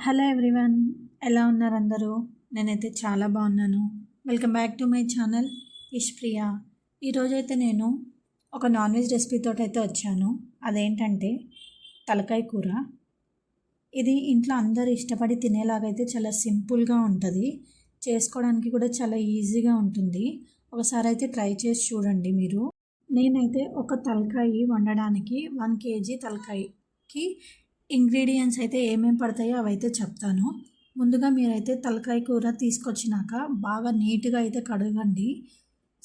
Hello everyone, ఎలా ఉన్నారు అందరూ? నేనైతే చాలా బాగున్నాను. Welcome back to my channel Ishpriya. ఈరోజైతే నేను ఒక నాన్ వెజ్ రెసిపీతో అయితే వచ్చాను. అదేంటంటే తలకాయ కూర. ఇది ఇంట్లో అందరూ ఇష్టపడి తినేలాగైతే చాలా సింపుల్గా ఉంటుంది, చేసుకోవడానికి కూడా చాలా ఈజీగా ఉంటుంది. ఒకసారి అయితే ట్రై చేసి చూడండి మీరు. నేనైతే ఒక తలకాయ వండడానికి 1 kg తలకాయకి ఇంగ్రీడియంట్స్ అయితే ఏమేమి పడతాయో అవైతే చెప్తాను. ముందుగా మీరైతే తలకాయ కూర తీసుకొచ్చినాక బాగా నీట్గా అయితే కడగండి.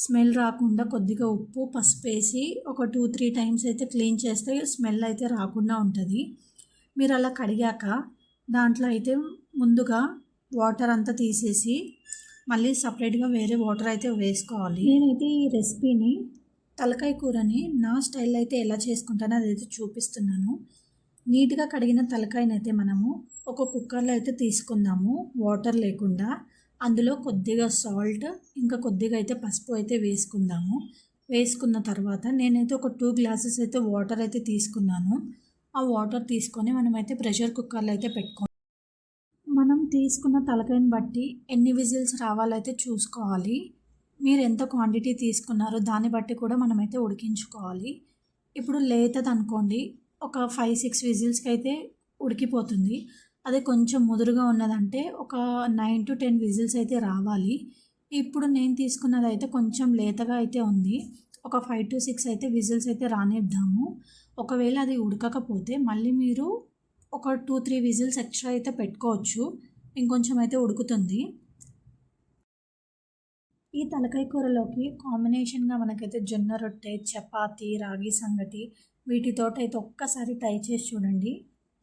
స్మెల్ రాకుండా కొద్దిగా ఉప్పు పసుపు వేసి ఒక 2-3 టైమ్స్ అయితే క్లీన్ చేస్తే స్మెల్ అయితే రాకుండా ఉంటుంది. మీరు అలా కడిగాక దాంట్లో అయితే ముందుగా వాటర్ అంతా తీసేసి మళ్ళీ సపరేట్గా వేరే వాటర్ అయితే వేసుకోవాలి. నేనైతే ఈ రెసిపీని తలకాయ కూరని నా స్టైల్ అయితే ఎలా చేసుకుంటానో అదైతే చూపిస్తున్నాను. నీట్గా కడిగిన తలకాయనైతే మనము ఒక కుక్కర్లో అయితే తీసుకుందాము, వాటర్ లేకుండా. అందులో కొద్దిగా సాల్ట్ ఇంకా కొద్దిగా అయితే పసుపు అయితే వేసుకుందాము. వేసుకున్న తర్వాత నేనైతే ఒక 2 గ్లాసెస్ అయితే వాటర్ అయితే తీసుకున్నాను. ఆ వాటర్ తీసుకొని మనమైతే ప్రెషర్ కుక్కర్లో అయితే పెట్టుకోవాలి. మనం తీసుకున్న తలకాయని బట్టి ఎన్ని విజిల్స్ రావాలైతే చూసుకోవాలి. మీరు ఎంత క్వాంటిటీ తీసుకున్నారో దాన్ని బట్టి కూడా మనమైతే ఉడికించుకోవాలి. ఇప్పుడు లేతది అనుకోండి, ఒక 5-6 విజిల్స్కి అయితే ఉడికిపోతుంది. అదే కొంచెం ముదురుగా ఉన్నదంటే ఒక 9-10 విజిల్స్ అయితే రావాలి. ఇప్పుడు నేను తీసుకున్నది అయితే కొంచెం లేతగా అయితే ఉంది. ఒక 5-6 అయితే విజిల్స్ అయితే రానిద్దాము. ఒకవేళ అది ఉడకకపోతే మళ్ళీ మీరు ఒక 2-3 విజిల్స్ ఎక్స్ట్రా అయితే పెట్టుకోవచ్చు, ఇంకొంచెం అయితే ఉడుకుతుంది. ఈ తలకాయ కూరలోకి కాంబినేషన్గా మనకైతే జొన్న రొట్టె, చపాతీ, రాగి సంగటి వీటితోటి అయితే ఒక్కసారి ట్రై చేసి చూడండి.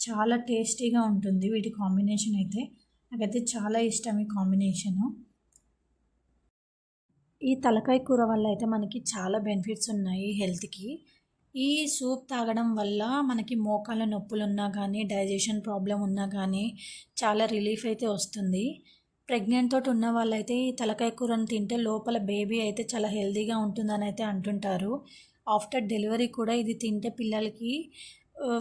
చాలా టేస్టీగా ఉంటుంది వీటి కాంబినేషన్ అయితే. నాకైతే చాలా ఇష్టం ఈ కాంబినేషను. ఈ తలకాయ కూర వల్ల అయితే మనకి చాలా బెనిఫిట్స్ ఉన్నాయి హెల్త్కి. ఈ సూప్ తాగడం వల్ల మనకి మోకాళ్ళ నొప్పులు ఉన్నా కానీ, డైజెషన్ ప్రాబ్లం ఉన్నా కానీ చాలా రిలీఫ్ అయితే వస్తుంది. ప్రెగ్నెంట్ తోటి ఉన్న వాళ్ళైతే ఈ తలకాయ కూరను తింటే లోపల బేబీ అయితే చాలా హెల్తీగా ఉంటుందని అయితే అంటుంటారు. ఆఫ్టర్ డెలివరీ కూడా ఇది తింటే పిల్లలకి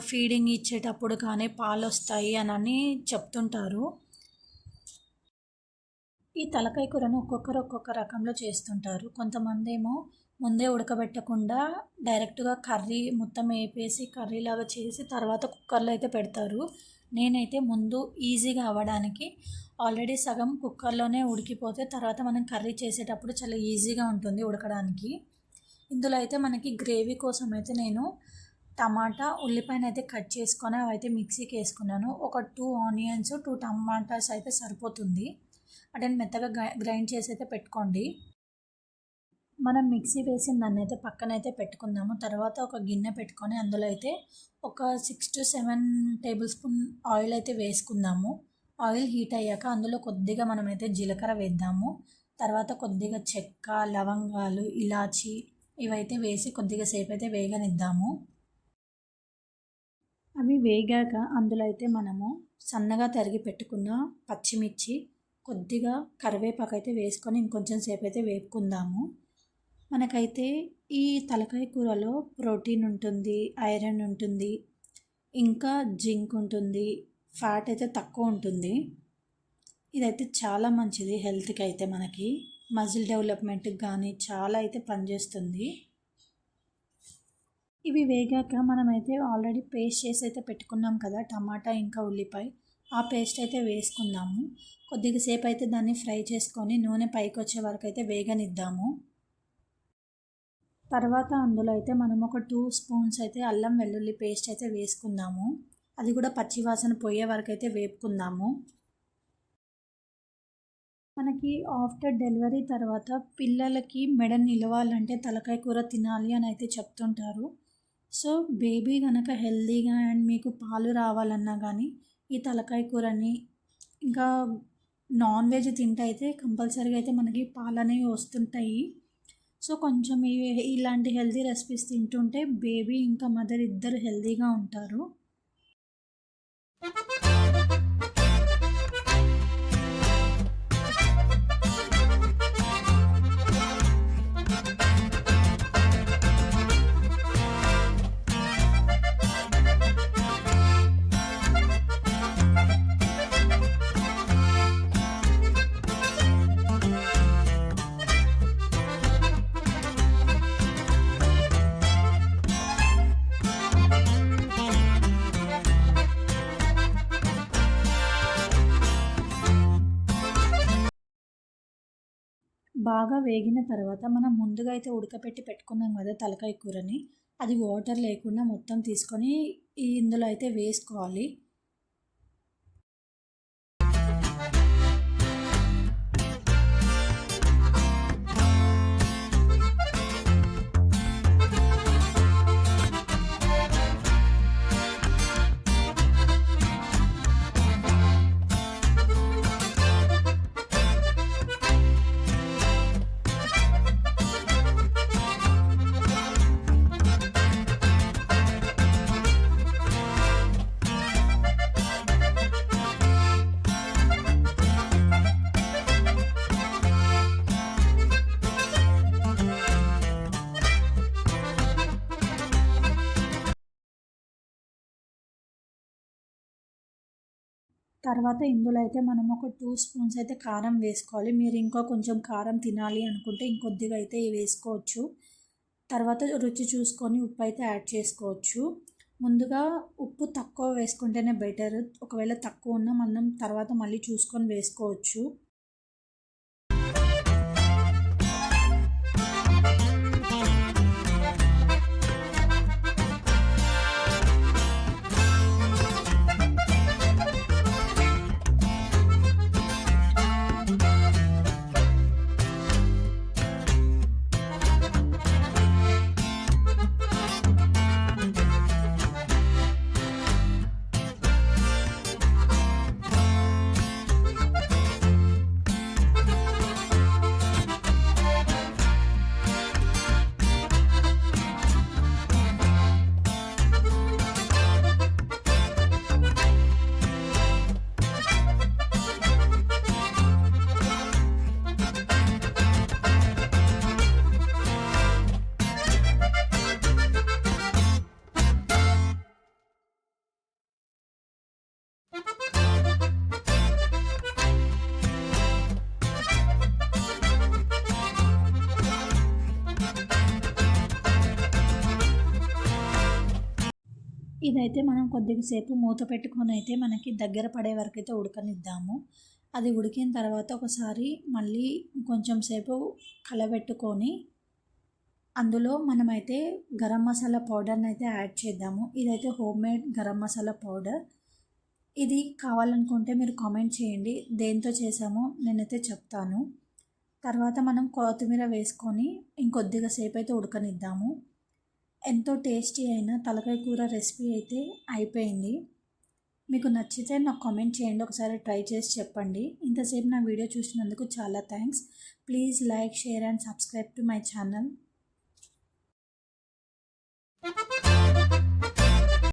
ఫీడింగ్ ఇచ్చేటప్పుడు కానీ పాలు వస్తాయి అని చెప్తుంటారు. ఈ తలకాయ కూరను ఒక్కొక్కరు ఒక్కొక్క రకంలో చేస్తుంటారు. కొంతమంది ఏమో ముందే ఉడకబెట్టకుండా డైరెక్ట్గా కర్రీ మొత్తం వేపేసి కర్రీలాగా చేసి తర్వాత కుక్కర్లో అయితే పెడతారు. నేనైతే ముందు ఈజీగా అవ్వడానికి ఆల్రెడీ సగం కుక్కర్లోనే ఉడికిపోతే తర్వాత మనం కర్రీ చేసేటప్పుడు చాలా ఈజీగా ఉంటుంది ఉడకడానికి. ఇందులో అయితే మనకి గ్రేవీ కోసం అయితే నేను టమాటా, ఉల్లిపాయను అయితే కట్ చేసుకొని అవైతే మిక్సీకి వేసుకున్నాను. ఒక 2 ఆనియన్స్, 2 టమాటాస్ అయితే సరిపోతుంది. వాటిని మెత్తగా గ్రైండ్ చేసి అయితే పెట్టుకోండి. మనం మిక్సీ వేసిన దాన్ని అయితే పక్కనైతే పెట్టుకుందాము. తర్వాత ఒక గిన్నె పెట్టుకొని అందులో అయితే ఒక 6-7 టేబుల్ స్పూన్ ఆయిల్ అయితే వేసుకుందాము. ఆయిల్ హీట్ అయ్యాక అందులో కొద్దిగా మనమైతే జీలకర్ర వేద్దాము. తర్వాత కొద్దిగా చెక్క, లవంగాలు, ఇలాచి ఇవైతే వేసి కొద్దిగా సేపు అయితే వేగనిద్దాము. అవి వేగాక అందులో అయితే మనము సన్నగా తరిగి పెట్టుకున్న పచ్చిమిర్చి, కొద్దిగా కరివేపాకు అయితే వేసుకొని ఇంకొంచెం సేపు అయితే వేపుకుందాము. మనకైతే ఈ తలకాయ కూరలో ప్రోటీన్ ఉంటుంది, ఐరన్ ఉంటుంది, ఇంకా జింక్ ఉంటుంది, ఫ్యాట్ అయితే తక్కువ ఉంటుంది. ఇదైతే చాలా మంచిది హెల్త్కి అయితే. మనకి మజిల్ డెవలప్మెంట్కి కానీ చాలా అయితే పనిచేస్తుంది. ఇవి వేగాక మనమైతే ఆల్రెడీ పేస్ట్ చేసి అయితే పెట్టుకున్నాం కదా, టమాటా ఇంకా ఉల్లిపాయ, ఆ పేస్ట్ అయితే వేసుకుందాము. కొద్దిగా సేపు అయితే దాన్ని ఫ్రై చేసుకొని నూనె పైకి వచ్చే వరకు అయితే వేగనిద్దాము. తర్వాత అందులో అయితే మనం ఒక 2 స్పూన్స్ అయితే అల్లం వెల్లుల్లి పేస్ట్ అయితే వేసుకుందాము. అది కూడా పచ్చివాసన పోయే వరకు అయితే వేపుకుందాము. మనకి ఆఫ్టర్ డెలివరీ తర్వాత పిల్లలకి మెడ నిలవాలంటే తలకాయ కూర తినాలి అని అయితే చెప్తుంటారు. సో బేబీ కనుక హెల్తీగా అండ్ మీకు పాలు రావాలన్నా కానీ ఈ తలకాయ కూరని, ఇంకా నాన్ వెజ్ తింటే అయితే కంపల్సరీగా అయితే మనకి పాలు అనేవి వస్తుంటాయి. సో కొంచెం ఇలాంటి హెల్తీ రెసిపీస్ తింటుంటే బేబీ ఇంకా మదర్ ఇద్దరు హెల్తీగా ఉంటారు. బాగా వేగిన తర్వాత మనం ముందుగా అయితే ఉడకపెట్టి పెట్టుకున్నాం కదా తలకాయ కూరని, అది వాటర్ లేకుండా మొత్తం తీసుకొని ఇందులో అయితే వేసుకోవాలి. తర్వాత ఇందులో అయితే మనం ఒక 2 స్పూన్స్ అయితే కారం వేసుకోవాలి. మీరు ఇంకా కొంచెం కారం తినాలి అనుకుంటే ఇంకొద్దిగా అయితే వేసుకోవచ్చు. తర్వాత రుచి చూసుకొని ఉప్పు అయితే యాడ్ చేసుకోవచ్చు. ముందుగా ఉప్పు తక్కువ వేసుకుంటేనే బెటర్. ఒకవేళ తక్కువ ఉన్నా మనం తర్వాత మళ్ళీ చూసుకొని వేసుకోవచ్చు. ఇదైతే మనం కొద్దిసేపు మూత పెట్టుకొని అయితే మనకి దగ్గర పడే వరకు అయితే ఉడకనిద్దాము. అది ఉడికిన తర్వాత ఒకసారి మళ్ళీ కొంచెం సేపు కలబెట్టుకొని అందులో మనమైతే గరం మసాలా పౌడర్ని అయితే యాడ్ చేద్దాము. ఇదైతే హోమ్మేడ్ గరం మసాలా పౌడర్. ఇది కావాలనుకుంటే మీరు కామెంట్ చేయండి దేంతో చేసామో నేనైతే చెప్తాను. తర్వాత మనం కొత్తిమీర వేసుకొని ఇంకొద్దిగా సేపు అయితే ఉడకనిద్దాము. ఎంతో టేస్టీ అయిన తలకాయ కూర రెసిపీ అయితే అయిపోయింది. మీకు నచ్చితే నాకు కామెంట్ చేయండి, ఒకసారి ట్రై చేసి చెప్పండి. ఇంతసేపు నా వీడియో చూసినందుకు చాలా thanks. Please like, share and subscribe to my channel.